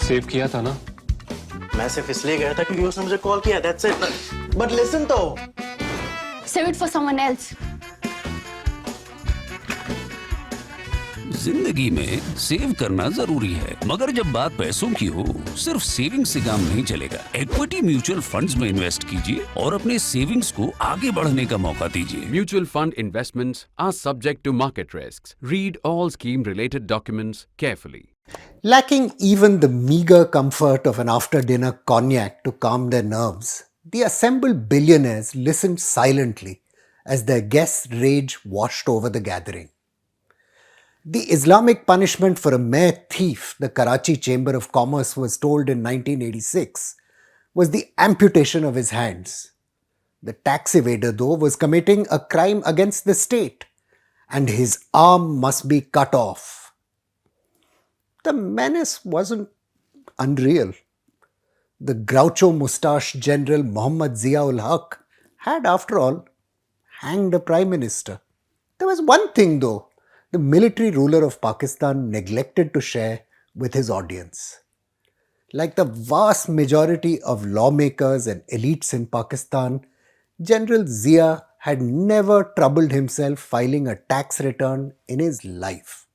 Save किया था ना? मैं सिर्फ इसलिए गया था क्योंकि उसने मुझे कॉल किया, that's it. But listen तो. Save it for someone else. जिंदगी में सेव करना जरूरी है, मगर जब बात पैसों की हो, सिर्फ सेविंग से काम नहीं चलेगा। इक्विटी म्यूचुअल फंड्स में इन्वेस्ट कीजिए और अपने सेविंग्स को आगे बढ़ने का मौका दीजिए। Mutual fund investments are subject to market risks. Read all scheme-related documents carefully. Lacking even the meager comfort of an after-dinner cognac to calm their nerves, the assembled billionaires listened silently as their guests' rage washed over the gathering. The Islamic punishment for a mere thief, the Karachi Chamber of Commerce was told in 1986, was the amputation of his hands. The tax evader, though, was committing a crime against the state, and his arm must be cut off. The menace wasn't unreal. The Groucho-moustached General Muhammad Zia-ul-Haq had, after all, hanged a Prime Minister. There was one thing, though, the military ruler of Pakistan neglected to share with his audience. Like the vast majority of lawmakers and elites in Pakistan, General Zia had never troubled himself filing a tax return in his life.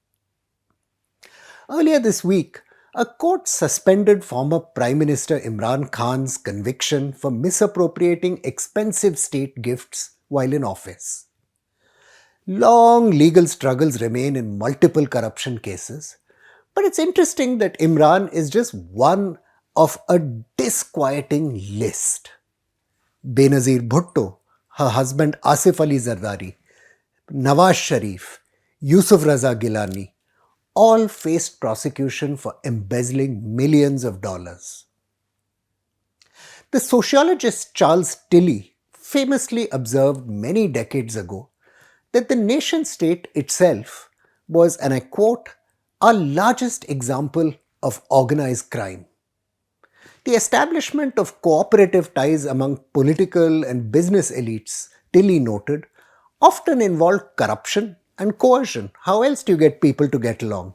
Earlier this week, a court suspended former Prime Minister Imran Khan's conviction for misappropriating expensive state gifts while in office. Long legal struggles remain in multiple corruption cases, but it's interesting that Imran is just one of a disquieting list. Benazir Bhutto, her husband Asif Ali Zardari, Nawaz Sharif, Yusuf Raza Gilani, all faced prosecution for embezzling millions of dollars. The sociologist Charles Tilly famously observed many decades ago that the nation state itself was, and I quote, our largest example of organized crime. The establishment of cooperative ties among political and business elites, Tilly noted, often involved corruption and coercion. How else do you get people to get along?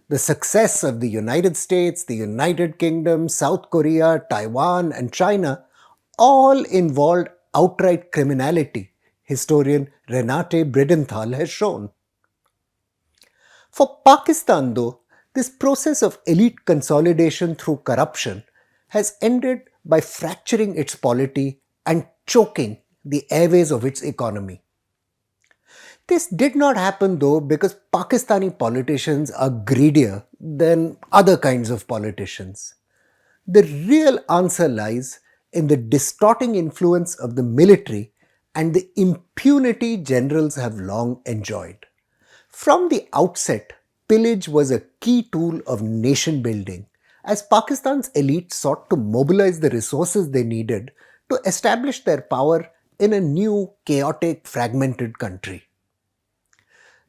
The success of the United States, the United Kingdom, South Korea, Taiwan, and China all involved outright criminality, historian Renate Bredenthal has shown. For Pakistan, though, this process of elite consolidation through corruption has ended by fracturing its polity and choking the airways of its economy. This did not happen, though, because Pakistani politicians are greedier than other kinds of politicians. The real answer lies in the distorting influence of the military and the impunity generals have long enjoyed. From the outset, pillage was a key tool of nation building, as Pakistan's elite sought to mobilize the resources they needed to establish their power in a new, chaotic, fragmented country.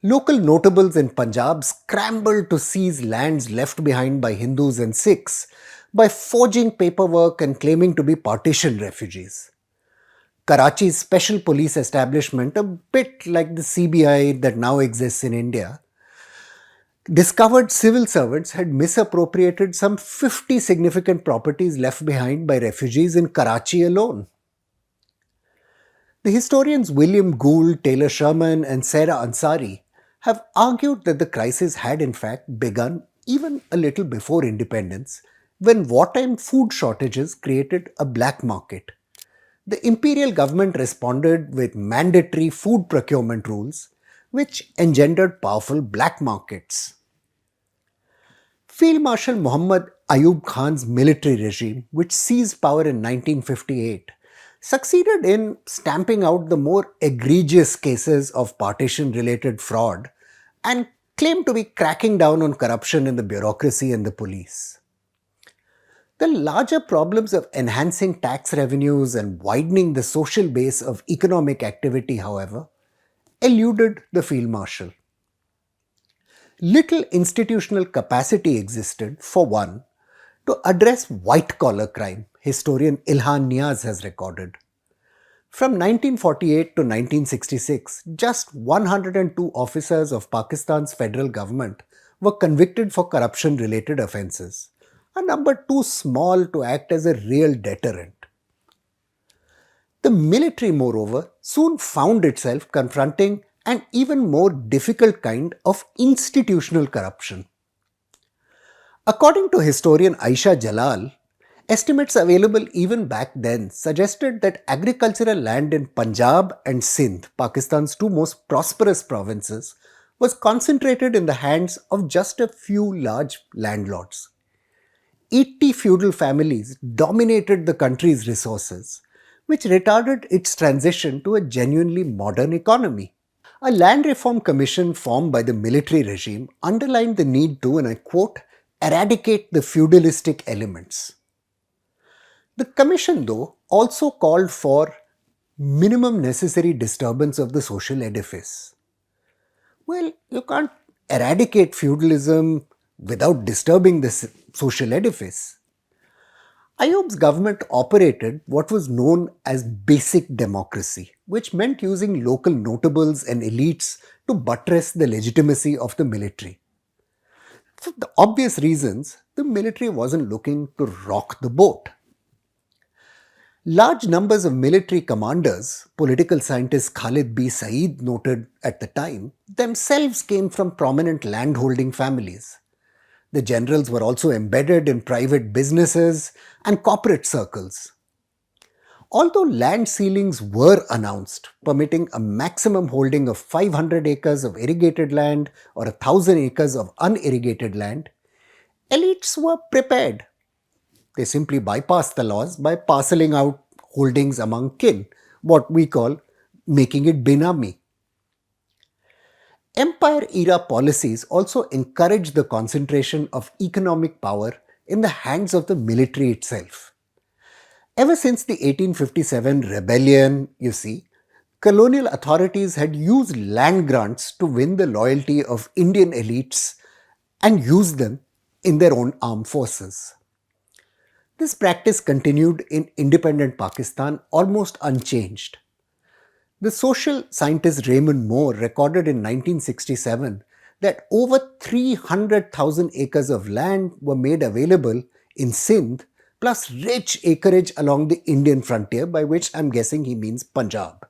Local notables in Punjab scrambled to seize lands left behind by Hindus and Sikhs by forging paperwork and claiming to be partition refugees. Karachi's special police establishment, a bit like the CBI that now exists in India, discovered civil servants had misappropriated some 50 significant properties left behind by refugees in Karachi alone. The historians William Gould, Taylor Sherman, and Sarah Ansari have argued that the crisis had in fact begun even a little before independence, when wartime food shortages created a black market. The imperial government responded with mandatory food procurement rules, which engendered powerful black markets. Field Marshal Muhammad Ayub Khan's military regime, which seized power in 1958, succeeded in stamping out the more egregious cases of partition-related fraud and claimed to be cracking down on corruption in the bureaucracy and the police. The larger problems of enhancing tax revenues and widening the social base of economic activity, however, eluded the Field Marshal. Little institutional capacity existed, for one, to address white-collar crime, historian Ilhan Niaz has recorded. From 1948 to 1966, just 102 officers of Pakistan's federal government were convicted for corruption-related offences. a number too small to act as a real deterrent. The military, moreover, soon found itself confronting an even more difficult kind of institutional corruption. According to historian Aisha Jalal, estimates available even back then suggested that agricultural land in Punjab and Sindh, Pakistan's two most prosperous provinces, was concentrated in the hands of just a few large landlords. 80 feudal families dominated the country's resources, which retarded its transition to a genuinely modern economy. A land reform commission formed by the military regime underlined the need to, and I quote, eradicate the feudalistic elements. The commission, though, also called for minimum necessary disturbance of the social edifice. Well, you can't eradicate feudalism without disturbing the social edifice. Ayub's government operated what was known as basic democracy, which meant using local notables and elites to buttress the legitimacy of the military. For the obvious reasons, the military wasn't looking to rock the boat. Large numbers of military commanders, political scientist Khalid B. Saeed noted at the time, themselves came from prominent landholding families. The generals were also embedded in private businesses and corporate circles. Although land ceilings were announced, permitting a maximum holding of 500 acres of irrigated land or 1,000 acres of unirrigated land, elites were prepared. They simply bypassed the laws by parceling out holdings among kin, what we call making it binami. Empire-era policies also encouraged the concentration of economic power in the hands of the military itself. Ever since the 1857 rebellion, you see, colonial authorities had used land grants to win the loyalty of Indian elites and use them in their own armed forces. This practice continued in independent Pakistan almost unchanged. The social scientist Raymond Moore recorded in 1967 that over 300,000 acres of land were made available in Sindh, plus rich acreage along the Indian frontier, by which I'm guessing he means Punjab.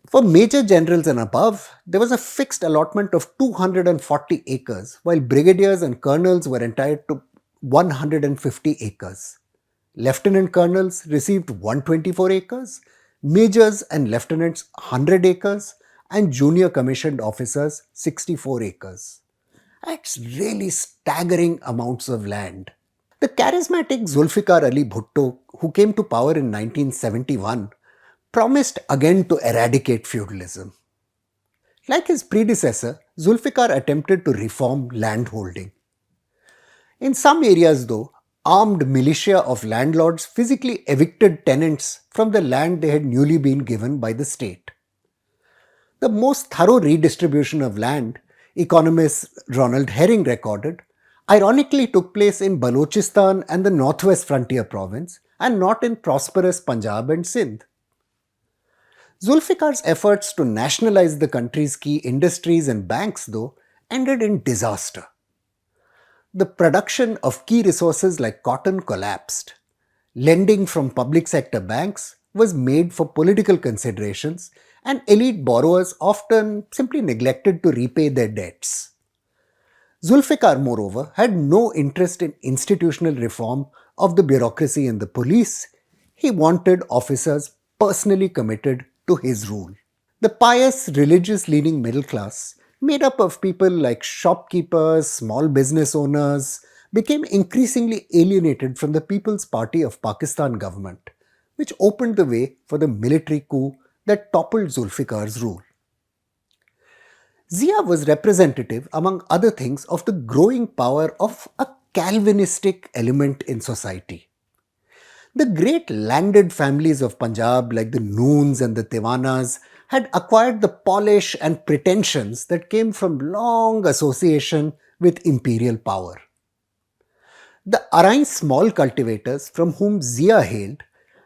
For major generals and above, there was a fixed allotment of 240 acres, while brigadiers and colonels were entitled to 150 acres. Lieutenant colonels received 124 acres, majors and lieutenants 100 acres, and junior commissioned officers 64 acres. That's really staggering amounts of land. The charismatic Zulfikar Ali Bhutto, who came to power in 1971, promised again to eradicate feudalism. Like his predecessor, Zulfikar attempted to reform landholding. In some areas, though, armed militia of landlords physically evicted tenants from the land they had newly been given by the state. The most thorough redistribution of land, economist Ronald Herring recorded, ironically took place in Balochistan and the northwest frontier province, and not in prosperous Punjab and Sindh. Zulfikar's efforts to nationalize the country's key industries and banks, though, ended in disaster. The production of key resources like cotton collapsed. Lending from public sector banks was made for political considerations, and elite borrowers often simply neglected to repay their debts. Zulfikar, moreover, had no interest in institutional reform of the bureaucracy and the police. He wanted officers personally committed to his rule. The pious, religious-leaning middle class, made up of people like shopkeepers, small business owners, became increasingly alienated from the People's Party of Pakistan government, which opened the way for the military coup that toppled Zulfikar's rule. Zia was representative, among other things, of the growing power of a Calvinistic element in society. The great landed families of Punjab, like the Noons and the Tiwanas, had acquired the polish and pretensions that came from long association with imperial power. The Arai small cultivators, from whom Zia hailed,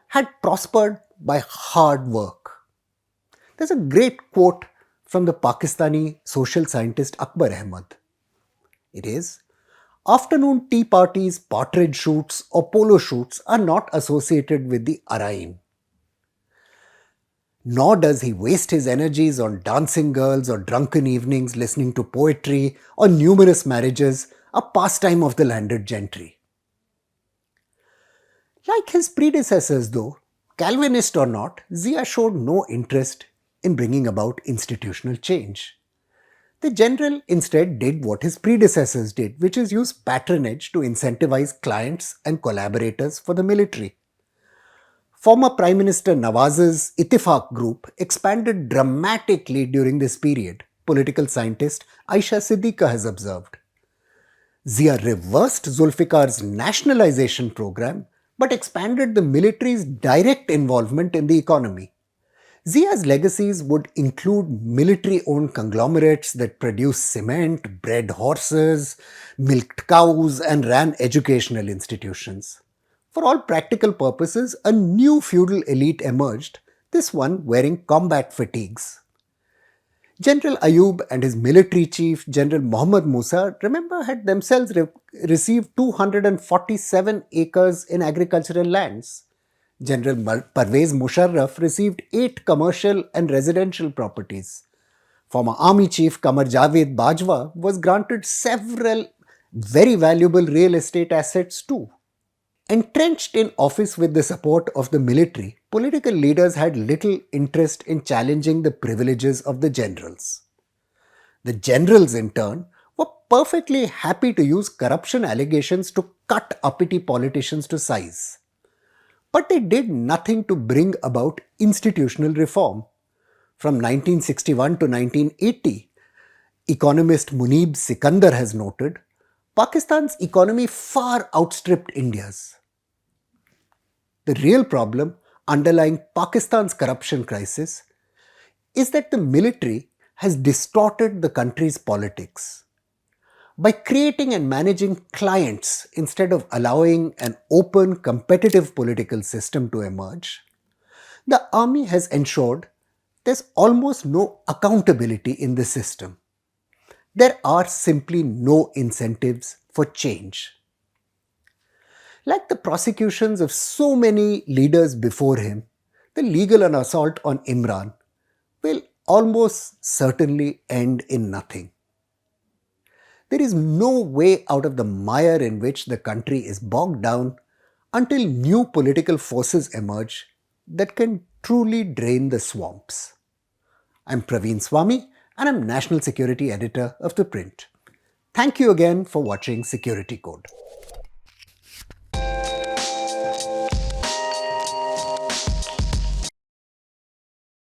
had prospered by hard work. There's a great quote from the Pakistani social scientist Akbar Ahmad. It is, Afternoon tea parties, partridge shoots, or polo shoots are not associated with the Arain. Nor does he waste his energies on dancing girls or drunken evenings listening to poetry or numerous marriages, a pastime of the landed gentry. Like his predecessors though, Calvinist or not, Zia showed no interest in bringing about institutional change. The general instead did what his predecessors did, which is use patronage to incentivize clients and collaborators for the military. Former Prime Minister Nawaz's Ittifaq group expanded dramatically during this period, political scientist Aisha Siddiqa has observed. Zia reversed Zulfikar's nationalization program but expanded the military's direct involvement in the economy. Zia's legacies would include military-owned conglomerates that produced cement, bred horses, milked cows, and ran educational institutions. For all practical purposes, a new feudal elite emerged, this one wearing combat fatigues. General Ayub and his military chief, General Muhammad Musa, remember, had themselves received 247 acres in agricultural lands. General Parvez Musharraf received 8 commercial and residential properties. Former Army Chief Qamar Javed Bajwa was granted several very valuable real estate assets too. Entrenched in office with the support of the military, political leaders had little interest in challenging the privileges of the generals. The generals, in turn, were perfectly happy to use corruption allegations to cut uppity politicians to size. But they did nothing to bring about institutional reform. From 1961 to 1980, economist Munib Sikandar has noted, Pakistan's economy far outstripped India's. The real problem underlying Pakistan's corruption crisis is that the military has distorted the country's politics. By creating and managing clients instead of allowing an open, competitive political system to emerge, the army has ensured there's almost no accountability in the system. There are simply no incentives for change. Like the prosecutions of so many leaders before him, the legal assault on Imran will almost certainly end in nothing. There is no way out of the mire in which the country is bogged down until new political forces emerge that can truly drain the swamps. I'm Praveen Swami and I'm National Security Editor of ThePrint. Thank you again for watching Security Code.